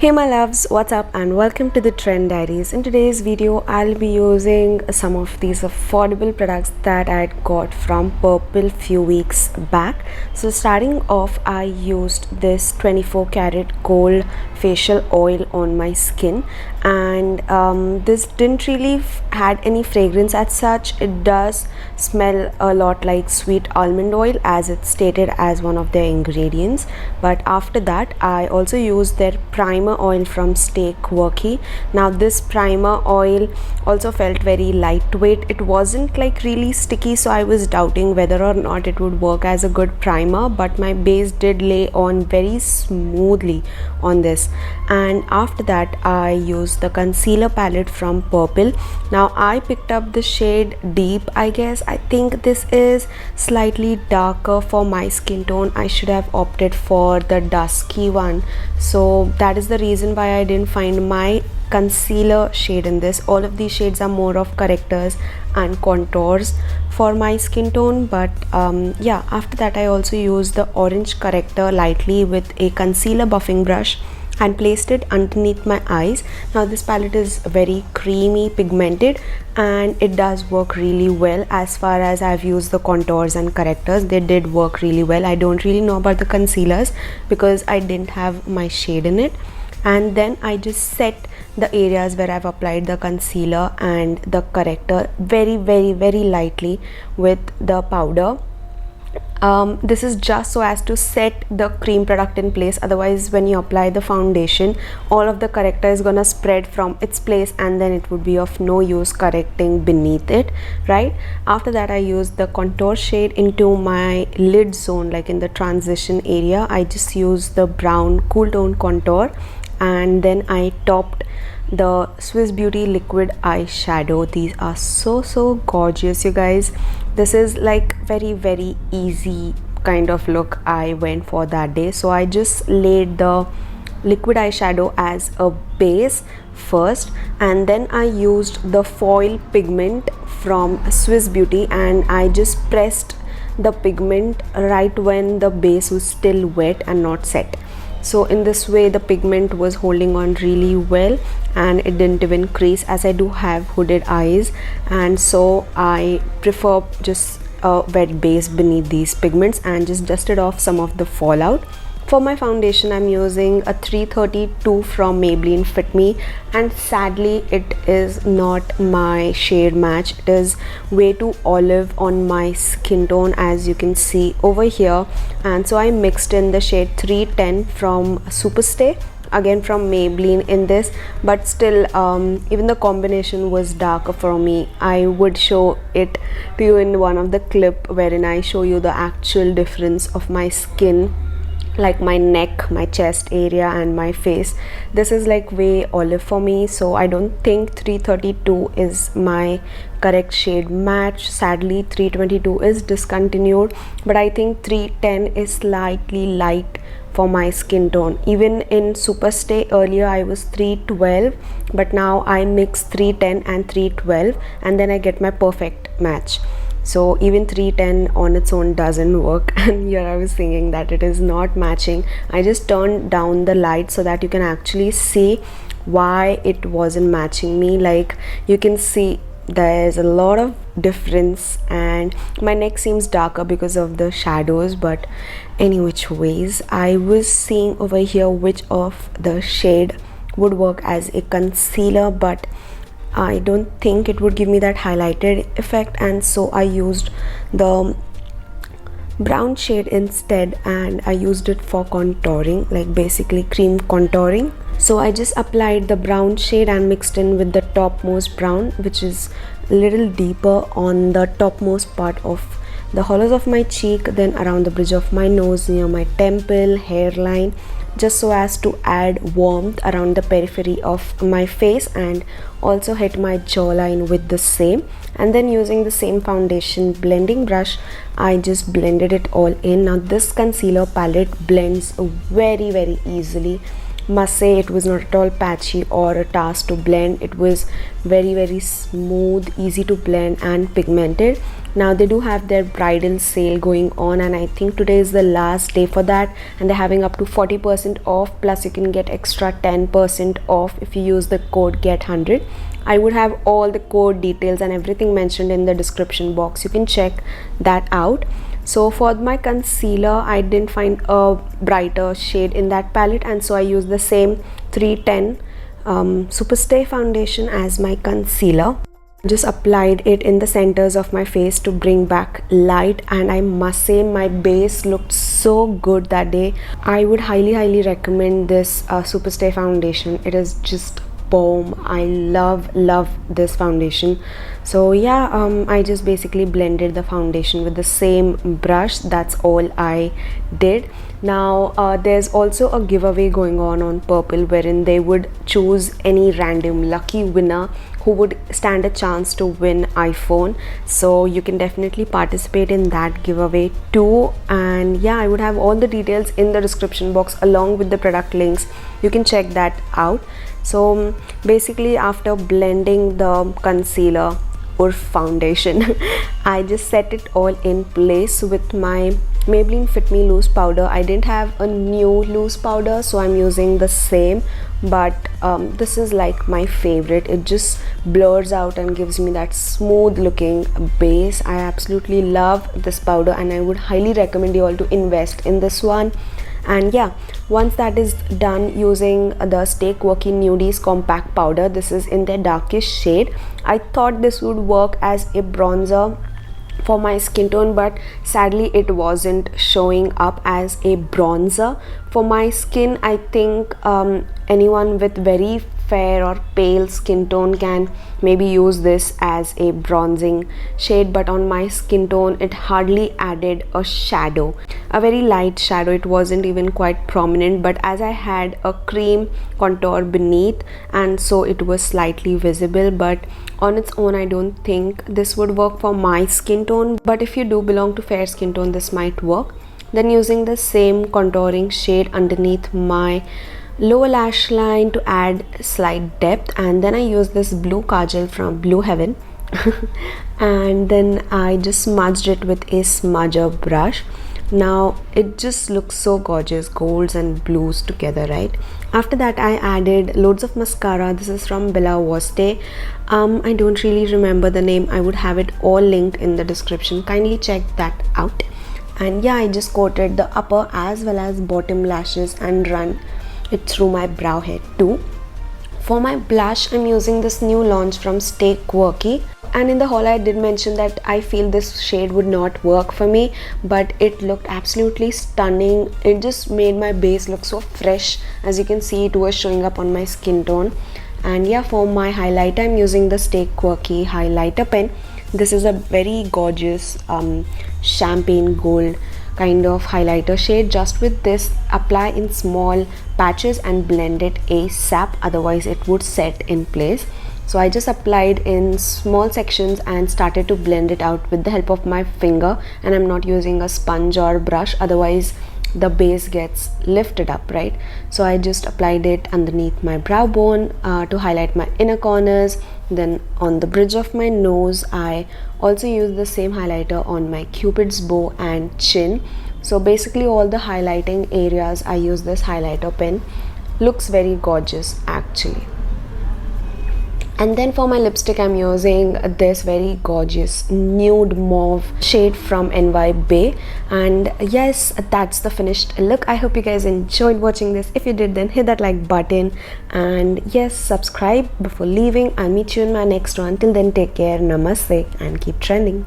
Hey my loves, what's up and welcome to the Trend Diaries. In today's video, I'll be using some of these affordable products that I got from Purplle few weeks back. So starting off, I used this 24 karat gold facial oil on my skin, and this didn't really had any fragrance as such. It does smell a lot like sweet almond oil as it's stated as one of their ingredients, but after that I also used their primer oil from Quirky. Now this primer oil also felt very lightweight. It wasn't like really sticky, so I was doubting whether or not it would work as a good primer, but my base did lay on very smoothly on this. And after that I used the concealer palette from Purplle. Now I picked up the shade Deep. I think this is slightly darker for my skin tone. I should have opted for the dusky one, so that is the reason why I didn't find my concealer shade in this. All of these shades are more of correctors and contours for my skin tone, but yeah, after that I also used the orange corrector lightly with a concealer buffing brush and placed it underneath my eyes. Now this palette is very creamy pigmented and it does work really well. As far as I've used the contours and correctors, they did work really well. I don't really know about the concealers because I didn't have my shade in it. And then I just set the areas where I've applied the concealer and the corrector very lightly with the powder. This is just so as to set the cream product in place. Otherwise, when you apply the foundation, all of the corrector is gonna spread from its place and then it would be of no use correcting beneath it, right? After that I used the contour shade into my lid zone, like in the transition area. I just used the brown cool tone contour, and then I topped the Swiss Beauty liquid eyeshadow. These are so gorgeous, you guys. This is like very easy kind of look I went for that day. So I just laid the liquid eyeshadow as a base first, and then I used the foil pigment from Swiss Beauty and I just pressed the pigment right when the base was still wet and not set. So in this way the pigment was holding on really well and it didn't even crease, as I do have hooded eyes, and so I prefer just a wet base beneath these pigments and just dusted off some of the fallout. For my foundation I'm using a 332 from Maybelline Fit Me, and sadly it is not my shade match. It is way too olive on my skin tone, as you can see over here, and so I mixed in the shade 310 from Superstay, again from Maybelline in this, but still even the combination was darker for me. I would show it to you in one of the clip wherein I show you the actual difference of my skin, like my neck, my chest area and my face. This is like way olive for me, so I don't think 332 is my correct shade match. Sadly 322 is discontinued, but I think 310 is slightly light for my skin tone. Even in Superstay earlier I was 312, but now I mix 310 and 312 and then I get my perfect match. So even 310 on its own doesn't work, and here I was thinking that it is not matching. I just turned down the light so that you can actually see why it wasn't matching me. Like you can see there's a lot of difference and my neck seems darker because of the shadows, but any which ways I was seeing over here which of the shade would work as a concealer, but I don't think it would give me that highlighted effect, and so I used the brown shade instead and I used it for contouring, like basically cream contouring. So I just applied the brown shade and mixed in with the topmost brown, which is a little deeper on the topmost part of the hollows of my cheek, then around the bridge of my nose, near my temple, hairline, just so as to add warmth around the periphery of my face and also hit my jawline with the same. And then using the same foundation blending brush, I just blended it all in. Now this concealer palette blends very easily. Must say it was not at all patchy or a task to blend. It was very smooth, easy to blend and pigmented. Now they do have their bridal sale going on, and I think today is the last day for that, and they're having up to 40% off, plus you can get extra 10% off if you use the code GET100. I would have all the code details and everything mentioned in the description box. You can check that out. So for my concealer, I didn't find a brighter shade in that palette, and so I used the same 310 Superstay foundation as my concealer. Just applied it in the centers of my face to bring back light, and I must say my base looked so good that day. I would highly recommend this Superstay foundation. It is just bomb. I love this foundation. So yeah, I just basically blended the foundation with the same brush. That's all I did. Now there's also a giveaway going on Purplle, wherein they would choose any random lucky winner who would stand a chance to win iPhone. So you can definitely participate in that giveaway too. And yeah, I would have all the details in the description box along with the product links. You can check that out. So basically, after blending the concealer or foundation, I just set it all in place with my Maybelline Fit Me loose powder. I didn't have a new loose powder, so I'm using the same, but this is like my favorite. It just blurs out and gives me that smooth looking base. I absolutely love this powder, and I would highly recommend you all to invest in this one. And yeah, once that is done, using the Stay Quirky Nudies compact powder, this is in the darkest shade. I thought this would work as a bronzer for my skin tone, but sadly it wasn't showing up as a bronzer for my skin. I think anyone with very fair or pale skin tone can maybe use this as a bronzing shade, but on my skin tone it hardly added a shadow, a very light shadow. It wasn't even quite prominent, but as I had a cream contour beneath, and so it was slightly visible, but on its own I don't think this would work for my skin tone. But if you do belong to fair skin tone, this might work. Then using the same contouring shade underneath my lower lash line to add slight depth, and then I use this blue kajal from Blue Heaven and then I just smudged it with a smudger brush. Now it just looks so gorgeous, golds and blues together, right? After that I added loads of mascara. This is from Bella Woste. I don't really remember the name. I would have it all linked in the description. Kindly check that out. And yeah, I just coated the upper as well as bottom lashes and run it through my brow hair too. For my blush, I'm using this new launch from Stay Quirky, and in the haul I did mention that I feel this shade would not work for me, but it looked absolutely stunning. It just made my base look so fresh. As you can see, it was showing up on my skin tone. And yeah, for my highlighter, I'm using the Stay Quirky highlighter pen. This is a very gorgeous champagne gold kind of highlighter shade. Just with this, apply in small patches and blend it ASAP, otherwise it would set in place. So I just applied in small sections and started to blend it out with the help of my finger, and I'm not using a sponge or brush, otherwise the base gets lifted up, right? So I just applied it underneath my brow bone to highlight my inner corners. Then on the bridge of my nose, I also used the same highlighter on my cupid's bow and chin. So basically all the highlighting areas I use this highlighter pen. Looks very gorgeous actually. And then for my lipstick, I'm using this very gorgeous nude mauve shade from NY Bay. And yes, that's the finished look. I hope you guys enjoyed watching this. If you did, then hit that like button, and yes, subscribe before leaving. I'll meet you in my next one. Till then, take care, namaste, and keep trending.